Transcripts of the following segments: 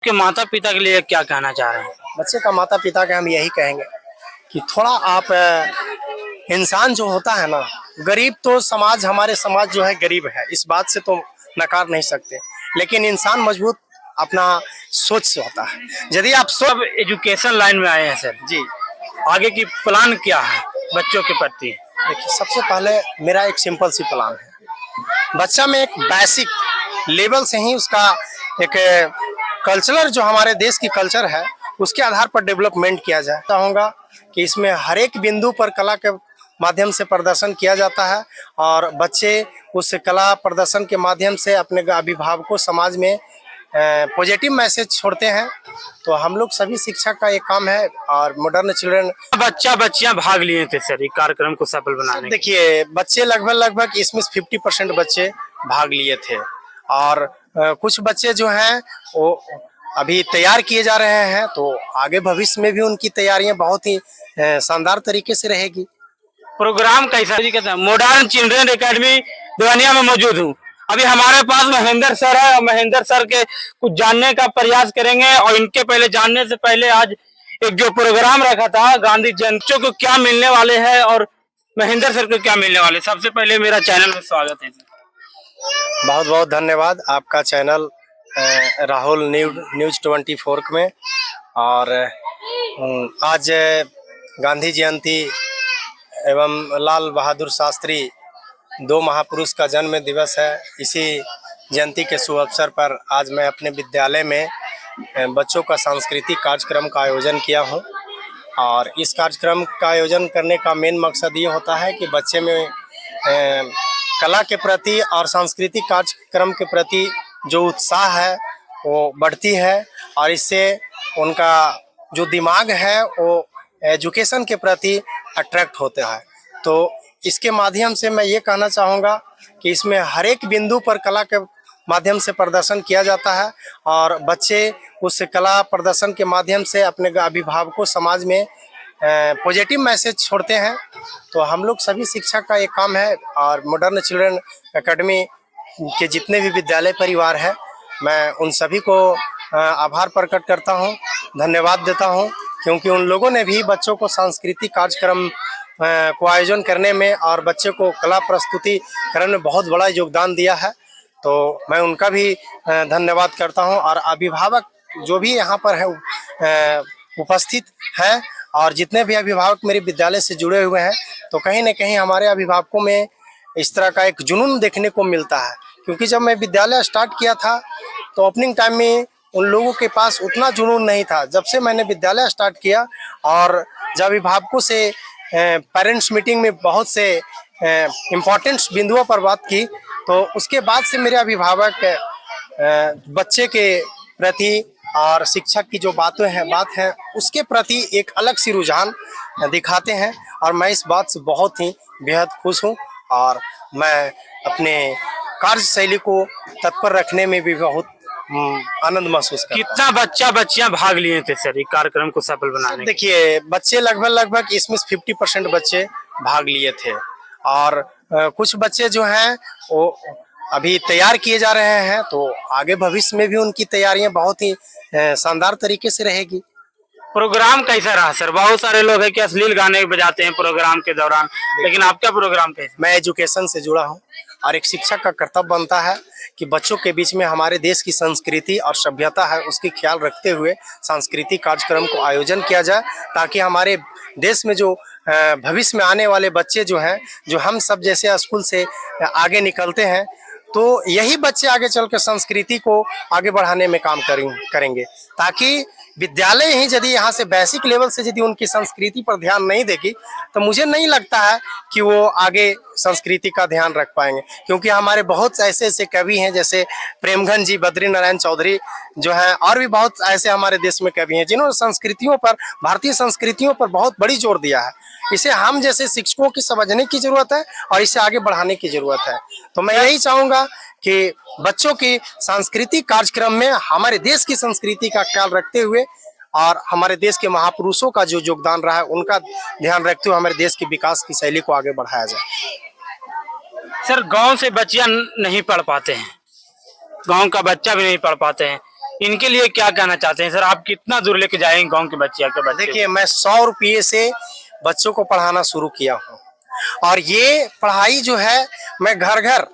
के माता पिता के लिए क्या कहना चाह रहे हैं? बच्चे का माता पिता के हम यही कहेंगे कि थोड़ा आप इंसान जो होता है ना, गरीब तो समाज, हमारे समाज जो है गरीब है, इस बात से तो नकार नहीं सकते, लेकिन इंसान मजबूत अपना सोच से होता है। यदि आप सब एजुकेशन लाइन में आए हैं सर, जी आगे की प्लान क्या है बच्चों के प्रति? देखिए, सबसे पहले मेरा एक सिंपल सी प्लान है, बच्चा में एक बेसिक लेवल से ही उसका एक कल्चरल जो हमारे देश की कल्चर है उसके आधार पर डेवलपमेंट किया जाए। चाहूँगा कि इसमें हर एक बिंदु पर कला के माध्यम से प्रदर्शन किया जाता है और बच्चे उस कला प्रदर्शन के माध्यम से अपने अभिभावकों समाज में पॉजिटिव मैसेज छोड़ते हैं। तो हम लोग सभी शिक्षक का एक काम है और मॉडर्न चिल्ड्रन बच्चियां भाग लिए थे सर ये कार्यक्रम को सफल बनाने? देखिए, बच्चे लगभग इसमें 50% बच्चे भाग लिए थे और कुछ बच्चे जो हैं वो अभी तैयार किए जा रहे हैं, तो आगे भविष्य में भी उनकी तैयारियां बहुत ही शानदार तरीके से रहेगी। प्रोग्राम कैसा जी? कहते हैं मॉडर्न चिल्ड्रन एकेडमी देवनिया में मौजूद हूँ। अभी हमारे पास महेंद्र सर है और महेंद्र सर के कुछ जानने का प्रयास करेंगे। और इनके पहले जानने से पहले आज एक जो प्रोग्राम रखा था गांधी जयंती को क्या मिलने वाले हैं और महेंद्र सर को क्या मिलने वाले, सबसे पहले मेरा चैनल में स्वागत है। बहुत बहुत धन्यवाद आपका चैनल राहुल न्यूज 24 में। और आज गांधी जयंती एवं लाल बहादुर शास्त्री 2 महापुरुष का जन्म दिवस है। इसी जयंती के शुभ अवसर पर आज मैं अपने विद्यालय में बच्चों का सांस्कृतिक कार्यक्रम का आयोजन किया हूं। और इस कार्यक्रम का आयोजन करने का मेन मकसद ये होता है कि बच्चे में कला के प्रति और सांस्कृतिक कार्यक्रम के प्रति जो उत्साह है वो बढ़ती है और इससे उनका जो दिमाग है वो एजुकेशन के प्रति अट्रैक्ट होता है। तो इसके माध्यम से मैं ये कहना चाहूँगा कि इसमें हर एक बिंदु पर कला के माध्यम से प्रदर्शन किया जाता है और बच्चे उस कला प्रदर्शन के माध्यम से अपने अभिभावकों समाज में पॉजिटिव मैसेज छोड़ते हैं। तो हम लोग सभी शिक्षक का एक काम है और मॉडर्न चिल्ड्रन एकेडमी के जितने भी विद्यालय परिवार है, मैं उन सभी को आभार प्रकट करता हूं, धन्यवाद देता हूं, क्योंकि उन लोगों ने भी बच्चों को सांस्कृतिक कार्यक्रम को आयोजन करने में और बच्चे को कला प्रस्तुति करने में बहुत बड़ा योगदान दिया है। तो मैं उनका भी धन्यवाद करता हूं। और अभिभावक जो भी यहाँ पर है उपस्थित हैं और जितने भी अभिभावक मेरे विद्यालय से जुड़े हुए हैं, तो कहीं न कहीं हमारे अभिभावकों में इस तरह का एक जुनून देखने को मिलता है। क्योंकि जब मैं विद्यालय स्टार्ट किया था तो ओपनिंग टाइम में उन लोगों के पास उतना जुनून नहीं था। जब से मैंने विद्यालय स्टार्ट किया और जब अभिभावकों से पेरेंट्स मीटिंग में बहुत से इम्पोर्टेंट बिंदुओं पर बात की, तो उसके बाद से मेरे अभिभावक बच्चे के प्रति और शिक्षक की जो बात है उसके प्रति एक अलग सी रुझान दिखाते हैं। और मैं इस बात से बहुत ही बेहद खुश हूँ और मैं अपने कार्यशैली को तत्पर रखने में भी बहुत आनंद महसूस करता हूं। कितना बच्चियां भाग लिए थे सर ये कार्यक्रम को सफल बनाने? देखिए, बच्चे लगभग इसमें 50% बच्चे भाग लिए थे और कुछ बच्चे जो हैं वो अभी तैयार किए जा रहे हैं, तो आगे भविष्य में भी उनकी तैयारियां बहुत ही शानदार तरीके से रहेगी। प्रोग्राम कैसा रहा सर? बहुत सारे लोग हैं कि अश्लील गाने बजाते हैं प्रोग्राम के दौरान, लेकिन आपका प्रोग्राम कैसा? मैं एजुकेशन से जुड़ा हूं और एक शिक्षक का कर्तव्य बनता है कि बच्चों के बीच में हमारे देश की संस्कृति और सभ्यता है उसकी ख्याल रखते हुए सांस्कृतिक कार्यक्रम को आयोजन किया जाए, ताकि हमारे देश में जो भविष्य में आने वाले बच्चे जो हैं, जो हम सब जैसे स्कूल से आगे निकलते हैं, तो यही बच्चे आगे चल कर संस्कृति को आगे बढ़ाने में काम करेंगे। ताकि विद्यालय ही यदि यहाँ से बेसिक लेवल से यदि उनकी संस्कृति पर ध्यान नहीं देगी, तो मुझे नहीं लगता है कि वो आगे संस्कृति का ध्यान रख पाएंगे। क्योंकि हमारे बहुत ऐसे कवि हैं, जैसे प्रेमघन जी, बद्री नारायण चौधरी जो हैं, और भी बहुत ऐसे हमारे देश में कवि हैं जिन्होंने संस्कृतियों पर, भारतीय संस्कृतियों पर बहुत बड़ी जोर दिया है। इसे हम जैसे शिक्षकों की समझने की जरूरत है और इसे आगे बढ़ाने की जरूरत है। तो मैं यही चाहूँगा कि बच्चों की सांस्कृतिक कार्यक्रम में हमारे देश की संस्कृति का ख्याल रखते हुए और हमारे देश के महापुरुषों का जो योगदान रहा है उनका ध्यान रखते हुए हमारे देश के विकास की शैली को आगे बढ़ाया जाए। सर, गांव से बच्चियां नहीं पढ़ पाते हैं, गांव का बच्चा भी नहीं पढ़ पाते हैं, इनके लिए क्या कहना चाहते हैं सर? आप कितना दूर लेके जाएंगे गांव के बच्चे के बच्चे? देखिए, मैं 100 रुपये से बच्चों को पढ़ाना शुरू किया हूँ, और ये पढ़ाई जो है मैं घर घर,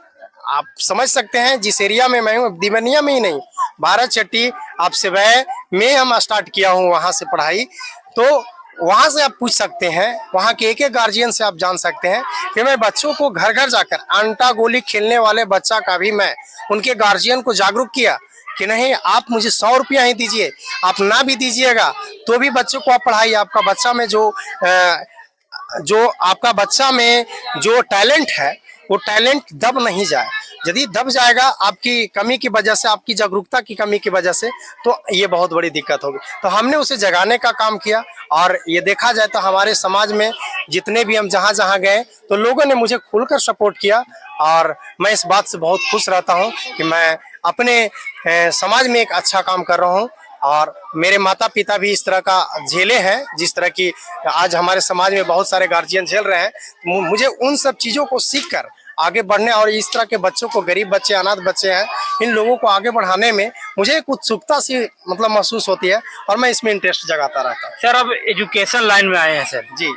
आप समझ सकते हैं जिस एरिया में मैं हूँ, दीवनिया में ही नहीं, 12 चट्टी आपसे वह में हम स्टार्ट किया हूँ वहाँ से पढ़ाई। तो वहाँ से आप पूछ सकते हैं, वहाँ के एक गार्जियन से आप जान सकते हैं कि मैं बच्चों को घर घर जाकर, अंटा गोली खेलने वाले बच्चा का भी मैं उनके गार्जियन को जागरूक किया कि नहीं, आप मुझे 100 रुपया ही दीजिए, आप ना भी दीजिएगा तो भी बच्चों को आप पढ़ाइए। आपका बच्चा में जो आपका बच्चा में जो टैलेंट है वो टैलेंट दब नहीं जाए। यदि दब जाएगा आपकी कमी की वजह से, आपकी जागरूकता की कमी की वजह से, तो ये बहुत बड़ी दिक्कत होगी। तो हमने उसे जगाने का काम किया, और ये देखा जाए तो हमारे समाज में जितने भी हम जहाँ जहाँ गए तो लोगों ने मुझे खुलकर सपोर्ट किया, और मैं इस बात से बहुत खुश रहता हूँ कि मैं अपने समाज में एक अच्छा काम कर रहा हूँ। और मेरे माता पिता भी इस तरह का झेले हैं, जिस तरह की आज हमारे समाज में बहुत सारे गार्जियन झेल रहे हैं। मुझे उन सब चीज़ों को सीख कर आगे बढ़ने, और इस तरह के बच्चों को, गरीब बच्चे, अनाथ बच्चे हैं, इन लोगों को आगे बढ़ाने में मुझे एक उत्सुकता सी मतलब महसूस होती है, और मैं इसमें इंटरेस्ट जगाता रहता हूँ। सर अब एजुकेशन लाइन में आए हैं सर जी,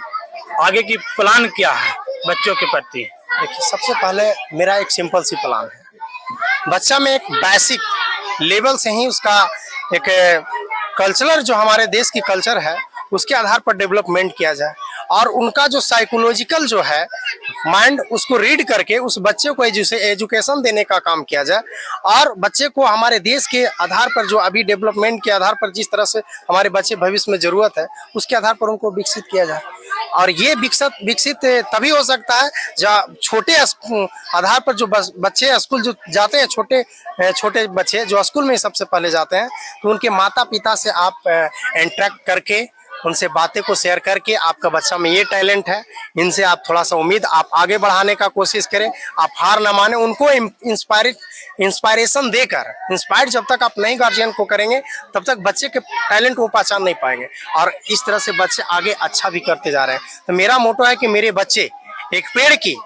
आगे की प्लान क्या है बच्चों के प्रति? देखिए, सबसे पहले मेरा एक सिंपल सी प्लान है, बच्चा में एक बेसिक लेवल से ही उसका एक कल्चरल, जो हमारे देश की कल्चर है, उसके आधार पर डेवलपमेंट किया जाए, और उनका जो साइकोलॉजिकल जो है माइंड, उसको रीड करके उस बच्चे को एजुकेशन देने का काम किया जाए, और बच्चे को हमारे देश के आधार पर, जो अभी डेवलपमेंट के आधार पर जिस तरह से हमारे बच्चे भविष्य में जरूरत है, उसके आधार पर उनको विकसित किया जाए। और ये विकसित तभी हो सकता है जब छोटे आधार पर जो बच्चे स्कूल जो जाते हैं, छोटे बच्चे जो स्कूल में सबसे पहले जाते हैं, तो उनके माता पिता से आप इंटरेक्ट करके, उनसे बातें को शेयर करके, आपका बच्चा में ये टैलेंट है, इनसे आप थोड़ा सा उम्मीद आप आगे बढ़ाने का कोशिश करें, आप हार ना माने, उनको इंस्पायरेशन देकर, इंस्पायर्ड जब तक आप नई गार्जियन को करेंगे तब तक बच्चे के टैलेंट को पहचान नहीं पाएंगे, और इस तरह से बच्चे आगे अच्छा भी करते जा रहे हैं। तो मेरा मोटो है कि मेरे बच्चे एक पेड़ की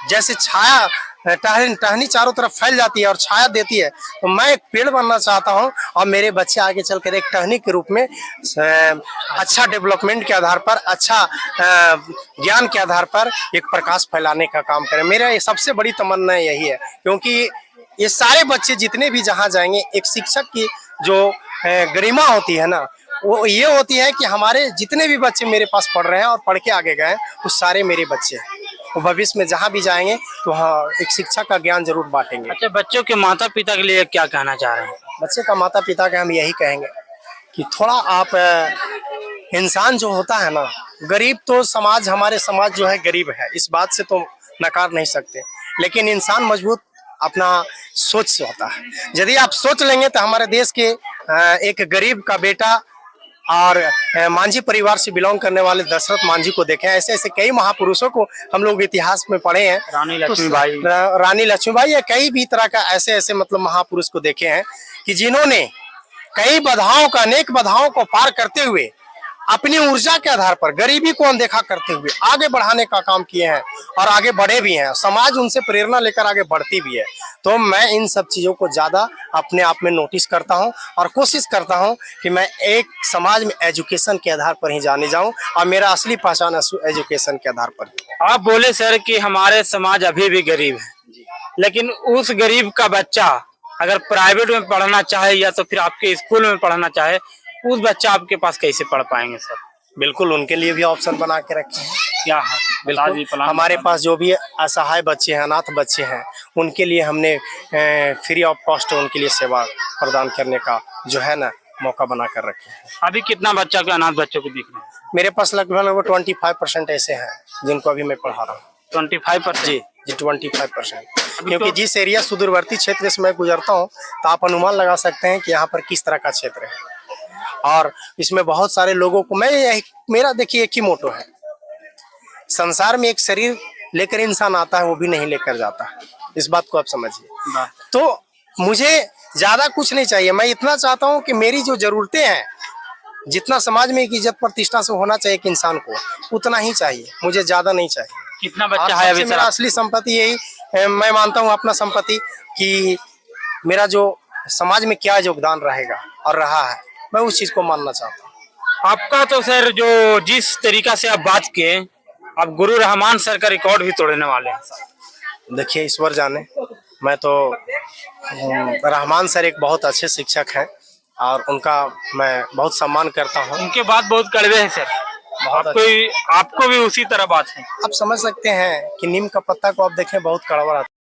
जैसे छाया, टहनी चारों तरफ फैल जाती है और छाया देती है, तो मैं एक पेड़ बनना चाहता हूं, और मेरे बच्चे आगे चलकर एक टहनी के रूप में अच्छा डेवलपमेंट के आधार पर, अच्छा ज्ञान के आधार पर एक प्रकाश फैलाने का काम करें। मेरा ये सबसे बड़ी तमन्ना यही है, क्योंकि ये सारे बच्चे जितने भी जहाँ जाएंगे, एक शिक्षक की जो गरिमा होती है ना, वो ये होती है कि हमारे जितने भी बच्चे मेरे पास पढ़ रहे हैं और पढ़ के आगे गए, वो सारे मेरे बच्चे हैं। वो भविष्य में जहाँ भी जाएंगे तो हाँ, एक शिक्षा का ज्ञान जरूर बांटेंगे। अच्छा, बच्चों के माता पिता के लिए क्या कहना चाह रहे हैं? बच्चे का माता पिता के हम यही कहेंगे कि थोड़ा आप, इंसान जो होता है ना, गरीब तो समाज, हमारे समाज जो है गरीब है, इस बात से तो नकार नहीं सकते, लेकिन इंसान मजबूत अपना सोच से होता है। यदि आप सोच लेंगे तो हमारे देश के एक गरीब का बेटा और मांझी परिवार से बिलोंग करने वाले दशरथ मांझी को देखें, ऐसे ऐसे कई महापुरुषों को हम लोग इतिहास में पढ़े हैं, रानी लक्ष्मीबाई या कई भी तरह का ऐसे ऐसे मतलब महापुरुष को देखे हैं कि जिन्होंने कई बाधाओं का, अनेक बाधाओं को पार करते हुए अपनी ऊर्जा के आधार पर गरीबी को अनदेखा करते हुए आगे बढ़ाने का काम किए हैं, और आगे बढ़े भी हैं। समाज उनसे प्रेरणा लेकर आगे बढ़ती भी है। तो मैं इन सब चीज़ों को ज़्यादा अपने आप में नोटिस करता हूं, और कोशिश करता हूं कि मैं एक समाज में एजुकेशन के आधार पर ही जाने जाऊं, और मेरा असली पहचान एजुकेशन के आधार पर। आप बोले सर कि हमारे समाज अभी भी गरीब है, लेकिन उस गरीब का बच्चा अगर प्राइवेट में पढ़ना चाहे या तो फिर आपके स्कूल में पढ़ना चाहे, उस बच्चा आपके पास कैसे पढ़ पाएंगे सर? बिल्कुल, उनके लिए भी ऑप्शन बना के रखे हैं। क्या है? बिल्कुल, हमारे पास जो भी असहाय बच्चे हैं, अनाथ बच्चे हैं, उनके लिए हमने फ्री ऑफ कॉस्ट उनके लिए सेवा प्रदान करने का जो है ना मौका बना कर रखे हैं। अभी कितना बच्चा के अनाथ बच्चों को देख रहे हैं? मेरे पास लगभग 25% ऐसे हैं जिनको अभी मैं पढ़ा रहा हूँ। 25%? जी 25%। क्योंकि जिस एरिया सुदूरवर्ती क्षेत्र से मैं गुजरता हूँ, तो आप अनुमान लगा सकते हैं कि यहाँ पर किस तरह का क्षेत्र है, और इसमें बहुत सारे लोगों को मेरा देखिए एक ही मोटो है, संसार में एक शरीर लेकर इंसान आता है, वो भी नहीं लेकर जाता। इस बात को आप समझिए। तो मुझे ज्यादा कुछ नहीं चाहिए, मैं इतना चाहता हूँ कि मेरी जो जरूरतें हैं, जितना समाज में एक इज्जत प्रतिष्ठा से होना चाहिए एक इंसान को, उतना ही चाहिए, मुझे ज्यादा नहीं चाहिए। कितना बच्चा है अभी? मेरा असली संपत्ति यही मैं मानता हूँ, अपना संपत्ति, कि मेरा जो समाज में क्या योगदान रहेगा और रहा है, मैं उस चीज को मानना चाहता हूँ। आपका तो सर जो जिस तरीका से आप बात किए, आप गुरु रहमान सर का रिकॉर्ड भी तोड़ने वाले हैं। देखिए ईश्वर जाने, मैं तो रहमान सर एक बहुत अच्छे शिक्षक हैं और उनका मैं बहुत सम्मान करता हूँ। उनके बात बहुत कड़वे हैं सर, आपको भी उसी तरह बात है। आप समझ सकते हैं कि नीम का पत्ता को आप देखें बहुत कड़वा रहता है।